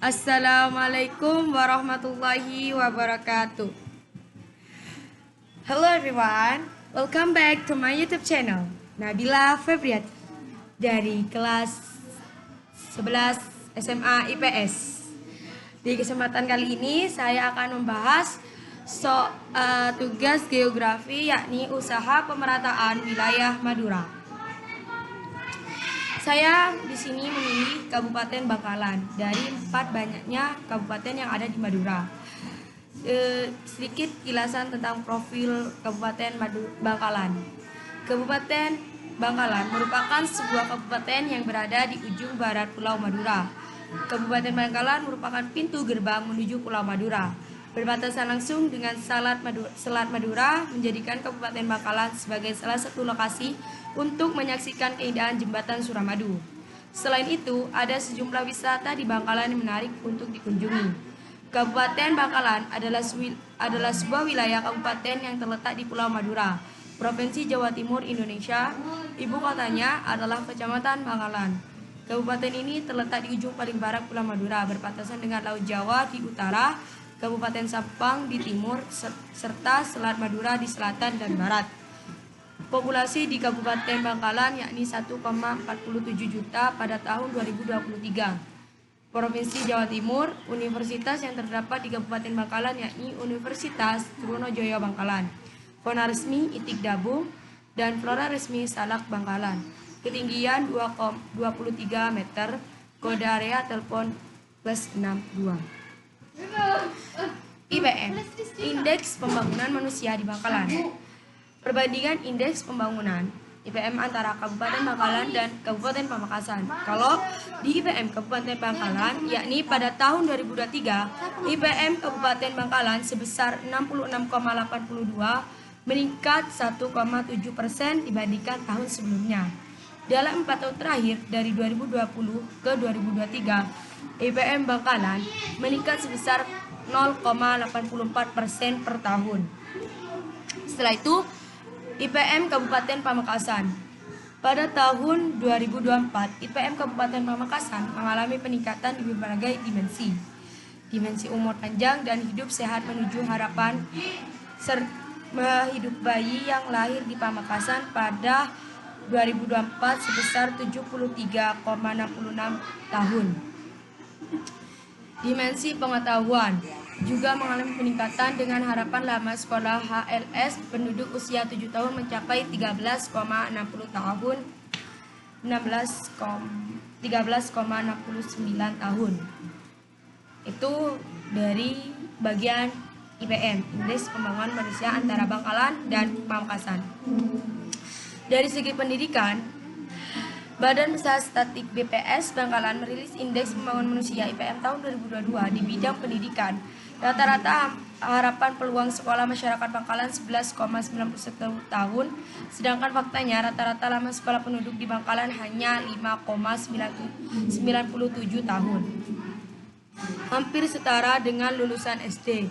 Assalamualaikum warahmatullahi wabarakatuh. Hello everyone, welcome back to my YouTube channel, Nabila Febriati dari kelas 11 SMA IPS. Di kesempatan kali ini saya akan membahas tugas geografi, yakni usaha pemerataan wilayah Madura. Saya di sini memilih Kabupaten Bangkalan dari 4 banyaknya kabupaten yang ada di Madura. Sedikit kilasan tentang profil Kabupaten Bangkalan. Kabupaten Bangkalan merupakan sebuah kabupaten yang berada di ujung barat Pulau Madura. Kabupaten Bangkalan merupakan pintu gerbang menuju Pulau Madura. Berbatasan langsung dengan Selat Madura, menjadikan Kabupaten Bangkalan sebagai salah satu lokasi untuk menyaksikan keindahan Jembatan Suramadu. Selain itu, ada sejumlah wisata di Bangkalan yang menarik untuk dikunjungi. Kabupaten Bangkalan adalah sebuah wilayah kabupaten yang terletak di Pulau Madura, Provinsi Jawa Timur, Indonesia. Ibu kotanya adalah Kecamatan Bangkalan. Kabupaten ini terletak di ujung paling barat Pulau Madura, berbatasan dengan Laut Jawa di utara, Kabupaten Sampang di timur, serta Selat Madura di selatan dan barat. Populasi di Kabupaten Bangkalan yakni 1,47 juta pada tahun 2023. Provinsi Jawa Timur, universitas yang terdapat di Kabupaten Bangkalan yakni Universitas Trunojoyo Bangkalan, fauna resmi Itik Dabu, dan flora resmi Salak Bangkalan. Ketinggian 23 meter, kode area telepon +62. IPM, Indeks Pembangunan Manusia di Bangkalan. Perbandingan indeks pembangunan IPM antara Kabupaten Bangkalan dan Kabupaten Pamekasan. Kalau di IPM Kabupaten Bangkalan, yakni pada tahun 2023, IPM Kabupaten Bangkalan sebesar 66,82, meningkat 1,7% dibandingkan tahun sebelumnya. Dalam 4 tahun terakhir, dari 2020 ke 2023, IPM Bangkalan meningkat sebesar 0,84% per tahun. Setelah itu, IPM Kabupaten Pamekasan. Pada tahun 2024, IPM Kabupaten Pamekasan mengalami peningkatan di berbagai dimensi. Dimensi umur panjang dan hidup sehat menuju harapan hidup bayi yang lahir di Pamekasan pada 2024 sebesar 73,66 tahun. Dimensi pengetahuan juga mengalami peningkatan dengan harapan lama sekolah HLS penduduk usia 7 tahun mencapai 13,60 tahun, 13,69 tahun. Itu dari bagian IPM, Indeks Pembangunan Manusia antara Bangkalan dan Pamekasan. Dari segi pendidikan, Badan Pusat Statistik BPS Bangkalan merilis Indeks Pembangunan Manusia IPM tahun 2022 di bidang pendidikan. Rata-rata harapan peluang sekolah masyarakat Bangkalan 11,91 tahun, sedangkan faktanya rata-rata lama sekolah penduduk di Bangkalan hanya 5,97 tahun. Hampir setara dengan lulusan SD.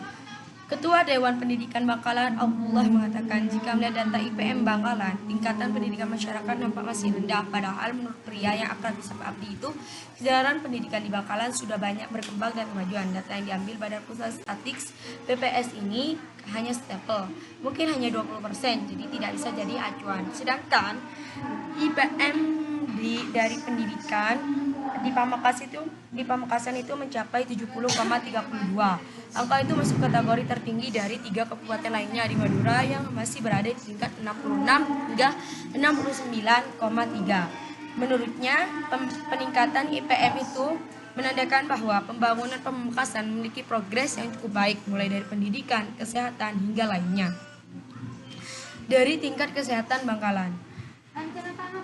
Ketua Dewan Pendidikan Bangkalan Abdullah mengatakan, jika melihat data IPM Bangkalan, tingkatan pendidikan masyarakat nampak masih rendah. Padahal menurut pria yang akrab disapa Abdi itu, kejaran pendidikan di Bangkalan sudah banyak berkembang dan kemajuan. Data yang diambil Badan Pusat Statistik BPS ini hanya stempel, mungkin hanya 20%, jadi tidak bisa jadi acuan. Sedangkan IPM dari pendidikan di Pamekasan itu mencapai 70,32. Angka itu masuk kategori tertinggi dari 3 kabupaten lainnya di Madura yang masih berada di tingkat 66 hingga 69,3. Menurutnya, peningkatan IPM itu menandakan bahwa pembangunan Pamekasan memiliki progres yang cukup baik, mulai dari pendidikan, kesehatan, hingga lainnya. Dari tingkat kesehatan Bangkalan,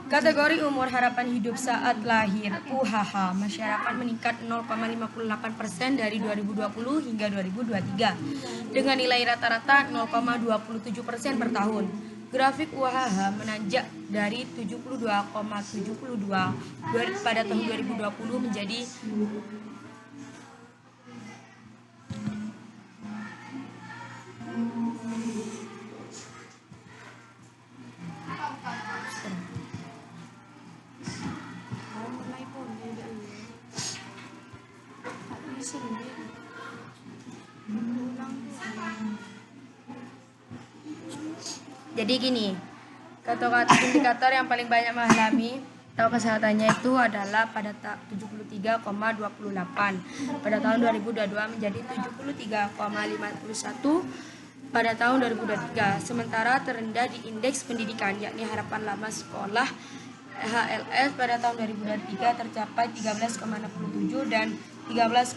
kategori umur harapan hidup saat lahir UHH masyarakat meningkat 0,58% dari 2020 hingga 2023 dengan nilai rata-rata 0,27% per tahun. Grafik UHH menanjak dari 72,72 pada tahun 2020 menjadi 1,5 Jadi gini, indikator yang paling banyak mengalami atau kesehatannya itu adalah pada 73,28 pada tahun 2022 menjadi 73,51 pada tahun 2023. Sementara terendah di indeks pendidikan yakni harapan lama sekolah HLS pada tahun 2023 tercapai 13,67 dan 13,68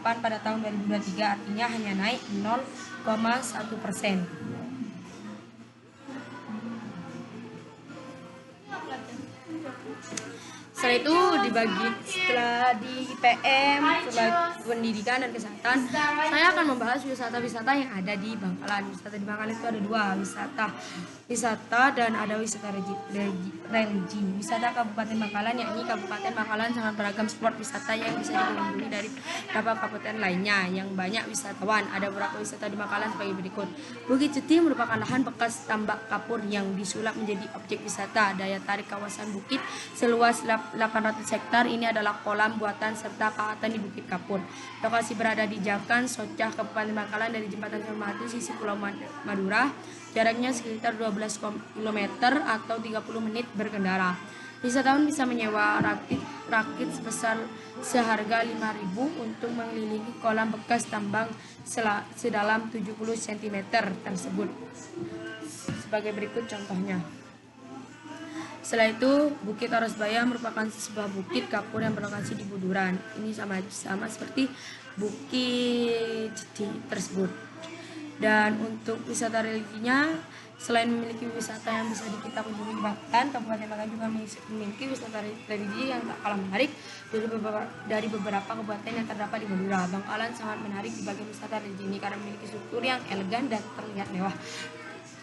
pada tahun 2023, artinya hanya naik 0,1%. Setelah itu setelah di IPM, setelah pendidikan dan kesehatan, saya akan membahas wisata-wisata yang ada di Bangkalan. Wisata di Bangkalan itu ada dua, wisata dan ada wisata religi. Wisata Kabupaten Bangkalan yakni Kabupaten Bangkalan sangat beragam spot wisata yang bisa dikunjungi dari beberapa kabupaten lainnya yang banyak wisatawan. Ada beberapa wisata di Bangkalan sebagai berikut. Bukit Cuti merupakan lahan bekas tambak kapur yang disulap menjadi objek wisata. Daya tarik kawasan bukit seluas 800 hektar ini adalah kolam buatan serta kawatan di Bukit Kapur. Lokasi berada di Jakan, Socah, Kabupaten Bangkalan dari Jembatan Suramadu sisi Pulau Madura. Jaraknya sekitar 12 km atau 30 menit berkendara. Wisatawan bisa menyewa rakit seharga 5.000 untuk mengelilingi kolam bekas tambang sedalam 70 cm tersebut. Sebagai berikut contohnya. Setelah itu, Bukit Arosbaya merupakan sebuah bukit kapur yang berlokasi di Buduran. Ini sama seperti Bukit Cuti tersebut. Dan untuk wisata religinya, selain memiliki wisata yang bisa kita kunjungi di Bangkalan, Kabupaten Bangkalan juga memiliki wisata religi yang tak kalah menarik dari beberapa kabupaten yang terdapat di Madura. Bangkalan sangat menarik di bagian wisata religi ini karena memiliki struktur yang elegan dan terlihat mewah.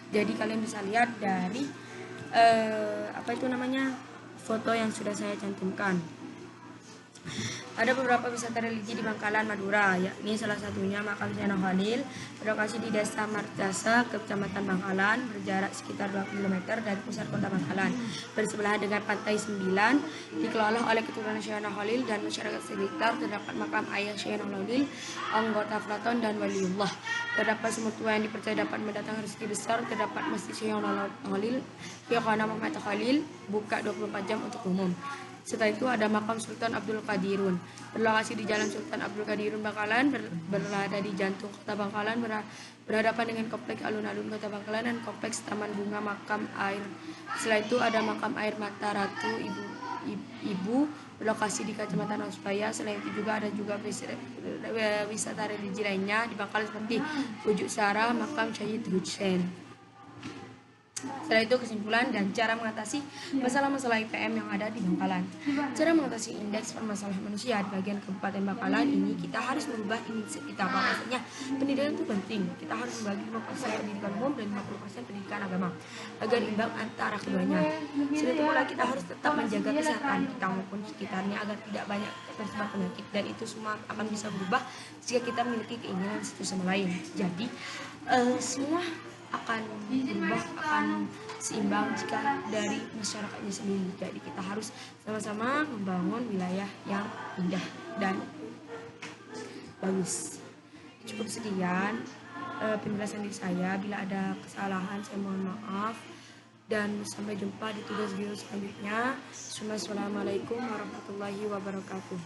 Jadi kalian bisa lihat dari foto yang sudah saya cantumkan. Ada beberapa wisata religi di Bangkalan, Madura, yakni salah satunya makam Syekh Khalil berlokasi di Desa Martasa, Kecamatan Bangkalan, berjarak sekitar 2 km dari pusat kota Bangkalan, bersebelahan dengan Pantai 9, dikelola oleh keturunan Syekh Khalil dan masyarakat sekitar. Terdapat makam ayah Syekh Khalil, anggota Platon dan Waliullah. Terdapat sumur tua yang dipercaya dapat mendatangkan rezeki besar. Terdapat masjid Syekh Khalil, Yohana Muhammad Khalil, buka 24 jam untuk umum. Setelah itu ada makam Sultan Abdul Qadirun, berlokasi di Jalan Sultan Abdul Qadirun Bangkalan, berada di jantung kota Bangkalan, berhadapan dengan kompleks alun-alun kota Bangkalan dan kompleks Taman Bunga Makam Air. Setelah itu ada makam air Mata Ratu Ibu berlokasi di Kecamatan Arosbaya. Selain itu juga ada wisata religi lainnya di Bangkalan seperti Pujuk Sarah, makam Syahid Hussein. Setelah itu kesimpulan dan cara mengatasi masalah-masalah IPM yang ada di Bangkalan. Cara mengatasi indeks permasalahan manusia di bagian Kabupaten Bangkalan ini, kita harus merubah indeks kita. Bahwasanya pendidikan itu penting. Kita harus membagi 5% pendidikan umum dan 50% pendidikan agama agar imbang antara keduanya. Selain itu pula kita harus tetap menjaga kesehatan kita maupun sekitarnya agar tidak banyak tersebar penyakit, dan itu semua akan bisa berubah jika kita memiliki keinginan satu sama lain. Jadi semua akan berubah, akan seimbang jika dari masyarakatnya sendiri. Jadi kita harus sama-sama membangun wilayah yang indah dan bagus. Cukup sekian penjelasan dari saya. Bila ada kesalahan saya mohon maaf, dan sampai jumpa di tugas video selanjutnya. Assalamualaikum warahmatullahi wabarakatuh.